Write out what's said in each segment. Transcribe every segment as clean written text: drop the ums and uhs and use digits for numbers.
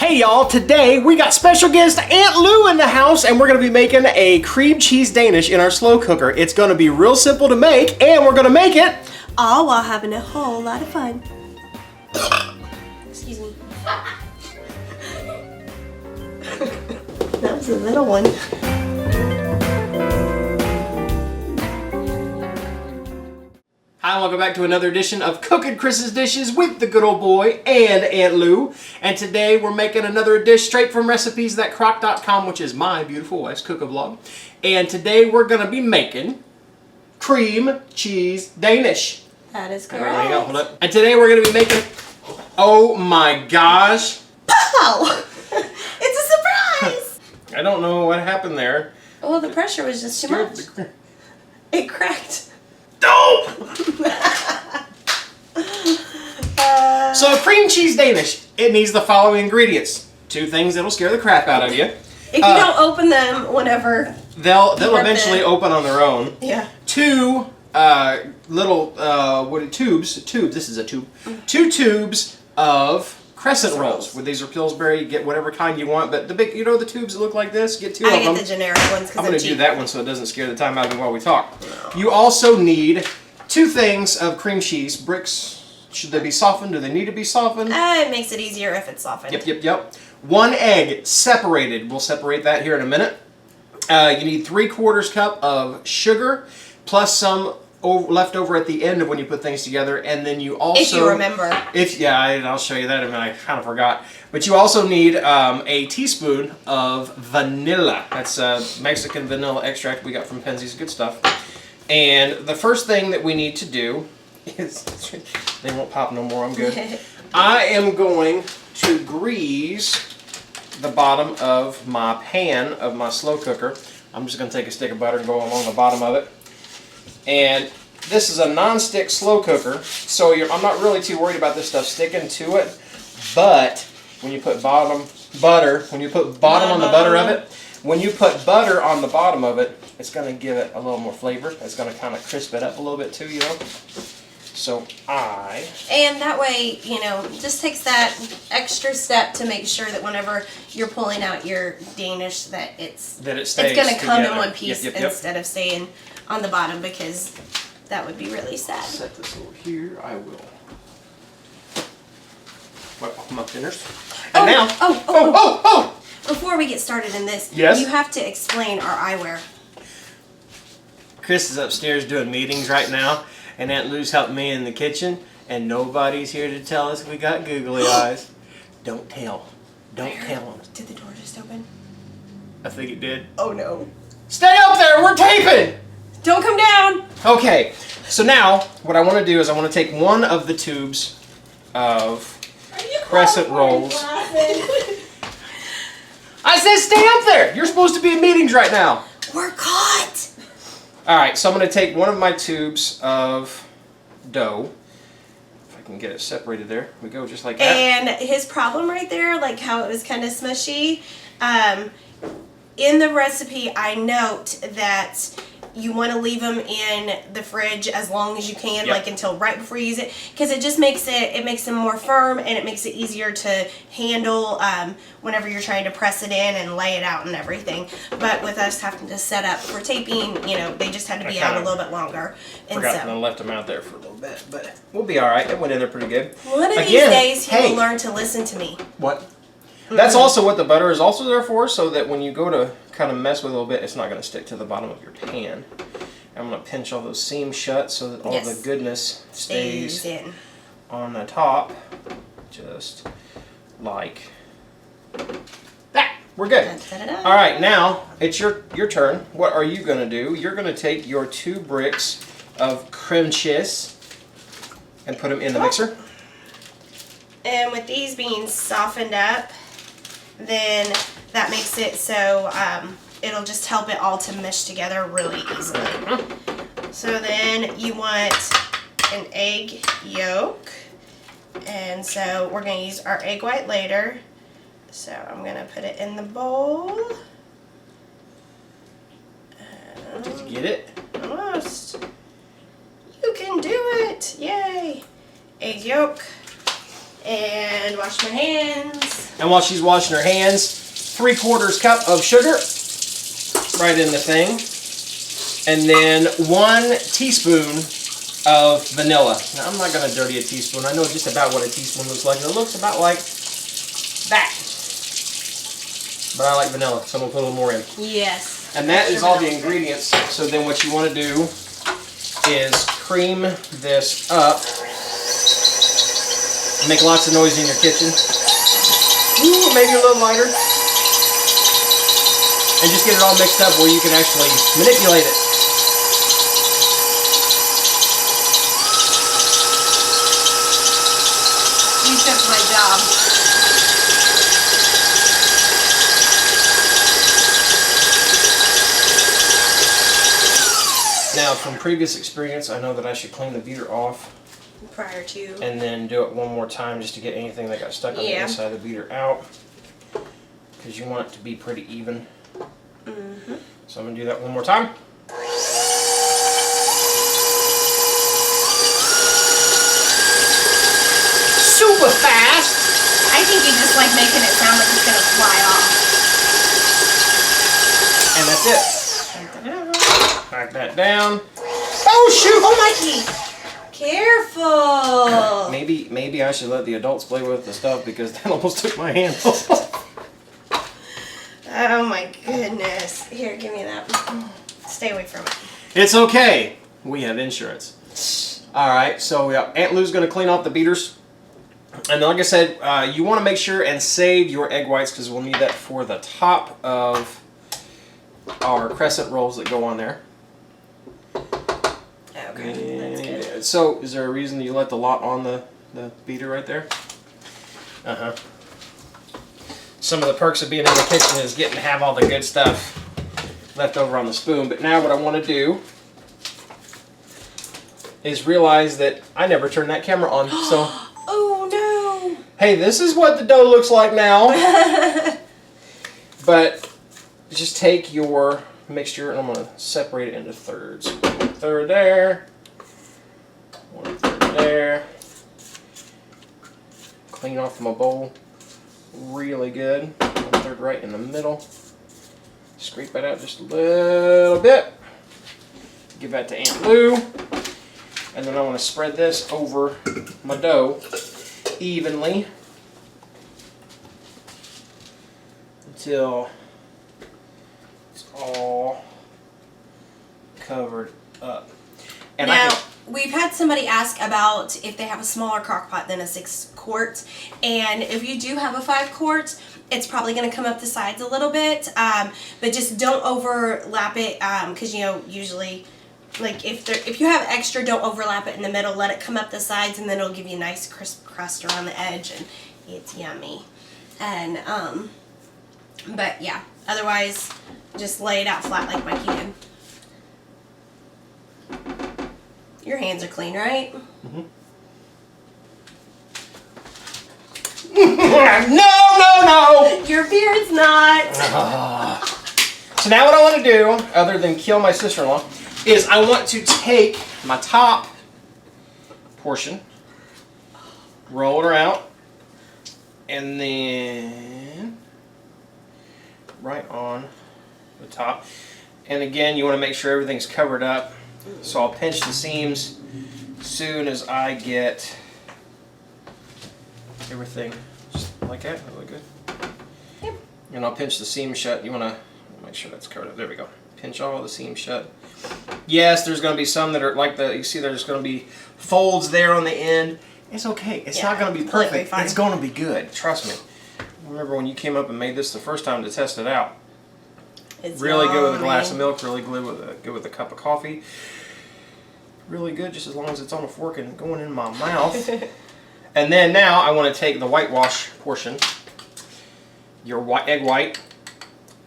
Hey y'all, today we got special guest Aunt Lou in the house and we're going to be making a cream cheese Danish in our slow cooker. It's going to be real simple to make and we're going to make it all while having a whole lot of fun. Excuse me. That was a little one. Hi, welcome back to another edition of Cooking Chris's Dishes with the good old boy and Aunt Lou. And today we're making another dish straight from recipes.crock.com, which is my beautiful wife's cook-a-vlog. And today we're going to be making cream cheese Danish. That is correct. All right, hang on, hold up. And today we're going to be making, oh my gosh. Pow! It's a surprise! I don't know what happened there. Well, the pressure was just too much. It cracked. No! So a cream cheese Danish, it needs the following ingredients. 2 things that'll scare the crap out of you. If you don't open them whenever... They'll eventually open on their own. Yeah. 2 little tubes, this is a tube. 2 tubes of crescent rolls. Well, these are Pillsbury, get whatever kind you want, but the big, you know the tubes that look like this? Get 2 of them. I get the generic ones because I'm going to do that one so it doesn't scare the time out of me while we talk. No. You also need 2 things of cream cheese bricks. Should they be softened? Do they need to be softened? It makes it easier if it's softened. Yep. 1 egg separated. We'll separate that here in a minute. You need 3/4 cup of sugar plus some left over at the end of when you put things together, and then you also... If you remember. I'll show you that in a minute. I kind of forgot. But you also need a teaspoon of vanilla. That's Mexican vanilla extract we got from Penzi's. Good stuff. And the first thing that we need to do is... They won't pop no more. I'm good. I am going to grease the bottom of my pan of my slow cooker. I'm just going to take a stick of butter and go along the bottom of it. And this is a non-stick slow cooker, so I'm not really too worried about this stuff sticking to it. But when you put bottom on the butter on the bottom of it, it's going to give it a little more flavor. It's going to kind of crisp it up a little bit too, you know. So and that way, you know, just takes that extra step to make sure that whenever you're pulling out your Danish, that it stays it's going to come in one piece instead of staying on the bottom, because that would be really sad. Set this over here. I will. Well, my thinners. And now. Oh! Before we get started in this, yes? You have to explain our eyewear. Chris is upstairs doing meetings right now, and Aunt Lou's helping me in the kitchen, and nobody's here to tell us we got googly eyes. Don't tell. Don't tell them. Did the door just open? I think it did. Oh no. Stay up there! We're taping! Don't come down! Okay, so now what I want to do is I want to take one of the tubes of crescent rolls. I said stay up there! You're supposed to be in meetings right now. We're caught! Alright, so I'm going to take one of my tubes of dough. If I can get it separated there. We go just like that. And his problem right there, like how it was kind of smushy, in the recipe I note that you want to leave them in the fridge as long as you can, like until right before you use it, because it just makes them more firm, and it makes it easier to handle whenever you're trying to press it in and lay it out and everything. But with us having to set up for taping, you know, they just had to be out a little bit longer. And I left them out there for a little bit, but we'll be all right. It went in there pretty good. One of these days, he will learn to listen to me. What? That's also what the butter is also there for, so that when you go to kind of mess with it a little bit, it's not going to stick to the bottom of your pan. I'm going to pinch all those seams shut so that all the goodness stays in on the top, just like that. We're good. All right, now it's your turn. What are you going to do? You're going to take your 2 bricks of cream cheese and put them in the mixer. And with these being softened up, then that makes it so it'll just help it all to mesh together really easily. So then you want an egg yolk, and so we're going to use our egg white later. So I'm going to put it in the bowl. Did you get it? Almost. You can do it! Yay! Egg yolk. And wash my hands. And while she's washing her hands, 3/4 cup of sugar right in the thing. And then 1 teaspoon of vanilla. Now, I'm not going to dirty a teaspoon. I know just about what a teaspoon looks like. It looks about like that. But I like vanilla, so I'm going to put a little more in. Yes. And that is all the ingredients. So then what you want to do is cream this up. Make lots of noise in your kitchen. Ooh, maybe a little lighter. And just get it all mixed up where you can actually manipulate it. You took my job. Now, from previous experience, I know that I should clean the beater off Prior to. and then do it one more time just to get anything that got stuck on the inside of the beater out. Because you want it to be pretty even. Mm-hmm. So I'm going to do that one more time. Super fast! I think you just like making it sound like it's going to fly off. And that's it. Back that down. Oh shoot! Oh, Mikey! Careful! Maybe I should let the adults play with the stuff because that almost took my hand off. Oh my goodness. Here, give me that. Stay away from it. It's okay. We have insurance. Alright, so Aunt Lou's going to clean off the beaters. And like I said, you want to make sure and save your egg whites because we'll need that for the top of our crescent rolls that go on there. Okay, that's good. So, is there a reason you let the lot on the beater right there? Uh-huh. Some of the perks of being in the kitchen is getting to have all the good stuff left over on the spoon. But now what I want to do is realize that I never turned that camera on. So, oh no! hey, this is what the dough looks like now. But just take your mixture and I'm going to separate it into thirds. 1/3 there. 1/3 there. Clean off my bowl really good. 1/3 right in the middle. Scrape that out just a little bit. Give that to Aunt Lou. And then I want to spread this over my dough evenly until it's all covered up. And now, we've had somebody ask about if they have a smaller crock pot than a 6-quart. And if you do have a 5-quart, it's probably going to come up the sides a little bit. But just don't overlap it because, you know, usually, like if you have extra, don't overlap it in the middle. Let it come up the sides and then it'll give you a nice crisp crust around the edge and it's yummy. And, but yeah, otherwise, just lay it out flat like Mikey did. Your hands are clean, right? Mm-hmm. No! Your beard's not. So now what I want to do, other than kill my sister-in-law, is I want to take my top portion, roll her out, and then right on the top. And again, you want to make sure everything's covered up. So I'll pinch the seams as soon as I get everything just like that. Really good. Yep. And I'll pinch the seam shut. You want to make sure that's covered up. There we go. Pinch all the seams shut. Yes, there's going to be some that are like you see there's going to be folds there on the end. It's okay. It's not going to be perfect. Fine. It's going to be good. Trust me. I remember when you came up and made this the first time to test it out. It's really good with a glass of milk, really good with a cup of coffee. Really good just as long as it's on a fork and going in my mouth. And then now I want to take the whitewash portion, your egg white,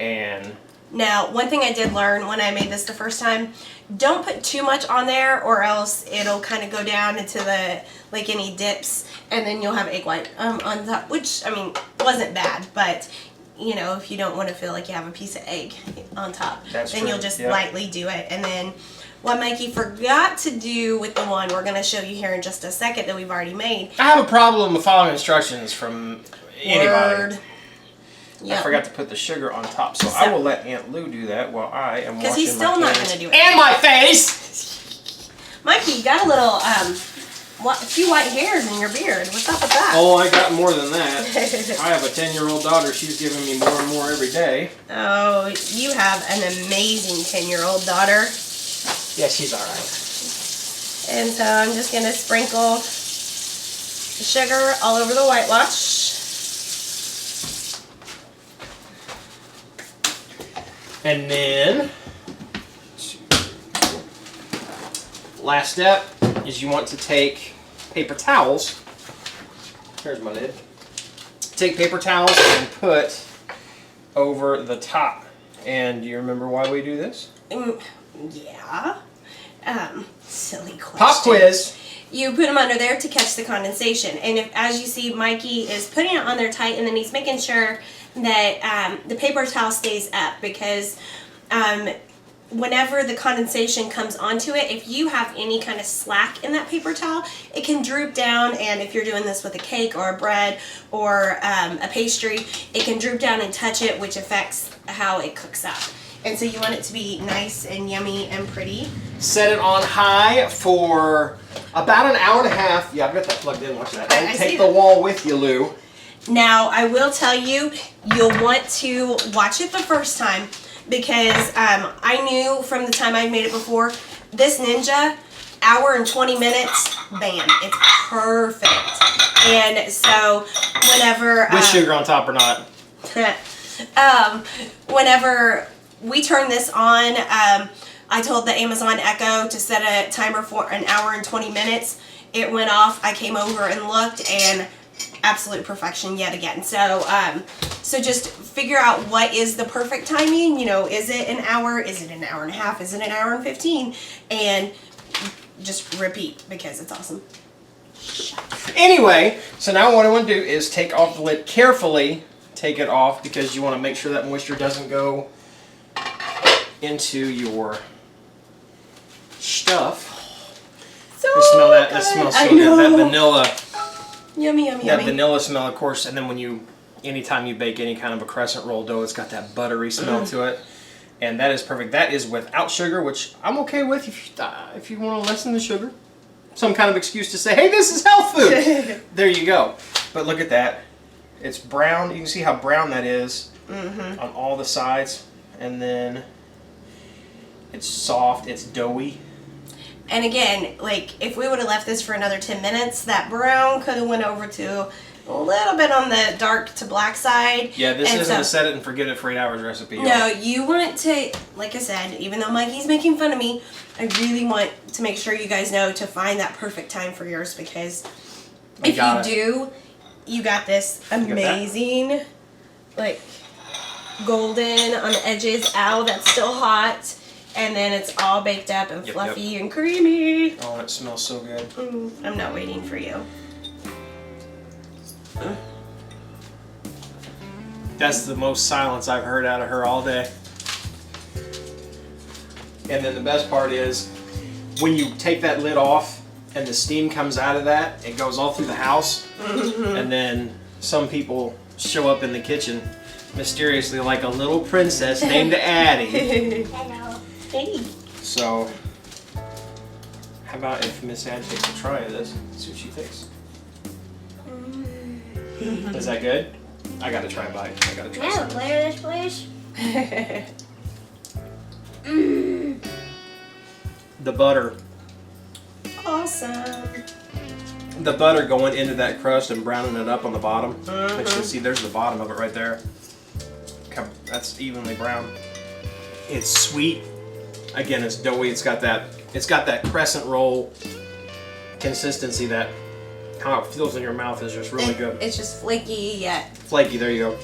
and... Now, one thing I did learn when I made this the first time, don't put too much on there or else it'll kind of go down into the, like any dips, and then you'll have egg white on top, which, I mean, wasn't bad, but... You know, if you don't want to feel like you have a piece of egg on top, then you'll just lightly do it. And then what Mikey forgot to do with the one we're going to show you here in just a second that we've already made. I have a problem with following instructions from Anybody. Word. I Yep. forgot to put the sugar on top, so I will let Aunt Lou do that while I am washing my Because he's still not hands going to do it. and my face. Mikey, you got a little, a few white hairs in your beard. What's up with that? Oh, I got more than that. I have a 10-year-old daughter. She's giving me more and more every day. Oh, you have an amazing 10-year-old daughter. Yeah, she's all right. And so I'm just going to sprinkle the sugar all over the whitewash. And then, last step is you want to take paper towels. Here's my lid. Take paper towels and put over the top. And do you remember why we do this? Yeah. Silly question. Pop quiz. You put them under there to catch the condensation. And if, as you see, Mikey is putting it on there tight, and then he's making sure that the paper towel stays up, because whenever the condensation comes onto it, if you have any kind of slack in that paper towel, it can droop down, and if you're doing this with a cake or a bread or a pastry, it can droop down and touch it, which affects how it cooks up. And so you want it to be nice and yummy and pretty. Set it on high for about an hour and a half. Yeah, I've got that plugged in. Watch that. Don't take the wall with you, Lou. Now, I will tell you, you'll want to watch it the first time, because I knew from the time I made it before, this Ninja, hour and 20 minutes, bam, it's perfect. And so whenever... With sugar on top or not. Whenever we turn this on, I told the Amazon Echo to set a timer for an hour and 20 minutes. It went off. I came over and looked, and absolute perfection yet again. So so just figure out what is the perfect timing. You know, is it an hour? Is it an hour and a half? Is it an hour and 15? And just repeat, because it's awesome. Anyway, so now what I want to do is take off the lid carefully. Take it off, because you want to make sure that moisture doesn't go into your stuff. So You smell that? good. That smells so I good. know. That vanilla. Yummy, yummy, That yummy. vanilla smell, of course, and then anytime you bake any kind of a crescent roll dough, it's got that buttery smell to it, and that is perfect. That is without sugar, which I'm okay with if you want to lessen the sugar. Some kind of excuse to say, hey, this is health food. There you go. But look at that. It's brown. You can see how brown that is on all the sides, and then it's soft. It's doughy. And again, like, if we would have left this for another 10 minutes, that brown could have went over to a little bit on the dark to black side. Yeah, this and isn't a set it and forget it for 8 hours recipe. No, you want to, like I said, even though Mikey's making fun of me, I really want to make sure you guys know to find that perfect time for yours, because if you do, you got this amazing, like, golden on the edges. Ow, that's still hot. And then it's all baked up and fluffy and creamy. Oh, it smells so good. I'm not waiting for you. That's the most silence I've heard out of her all day. And then the best part is, when you take that lid off and the steam comes out of that, it goes all through the house. And then some people show up in the kitchen mysteriously like a little princess named Addie. Hello. Hey. So, how about if Miss Addie takes a try of this? See what she thinks. Is that good? I gotta try a bite. I gotta try Can I have a something. plate of this, please? The butter. Awesome. The butter going into that crust and browning it up on the bottom. But you can see there's the bottom of it right there. That's evenly brown. It's sweet. Again, it's doughy. It's got that crescent roll consistency. That how it feels in your mouth is just really good. It's just flaky yet. Flaky, there you go.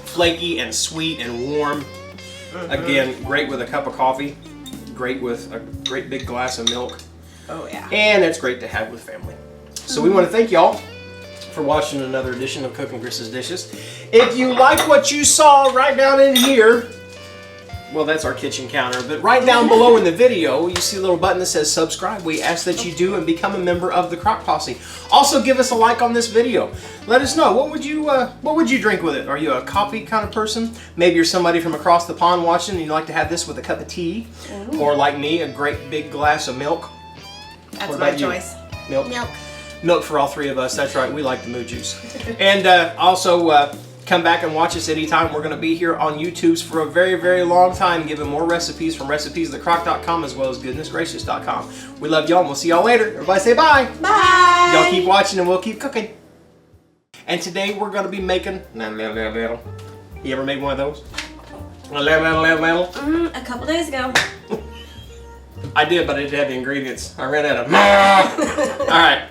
Flaky and sweet and warm. Again, great with a cup of coffee. Great with a great big glass of milk. Oh yeah. And it's great to have with family. So we want to thank y'all for watching another edition of Cooking Chris's Dishes. If you like what you saw right down in here, Well, that's our kitchen counter. But right down below in the video, you see a little button that says subscribe. We ask that you do and become a member of the Crock Posse. Also, give us a like on this video. Let us know, what would you drink with it? Are you a coffee kind of person? Maybe you're somebody from across the pond watching and you like to have this with a cup of tea. Ooh. Or like me, a great big glass of milk. That's What my about you? choice. Milk. Milk. Milk for all three of us. That's right. We like the moo juice. And also come back and watch us anytime. We're going to be here on YouTube's for a very, very long time, giving more recipes from recipesthecrock.com as well as goodnessgracious.com. We love y'all and we'll see y'all later. Everybody say bye. Bye. Y'all keep watching and we'll keep cooking. And today we're going to be making... You ever made one of those? A couple days ago. I did, but I didn't have the ingredients. I ran out of... All right.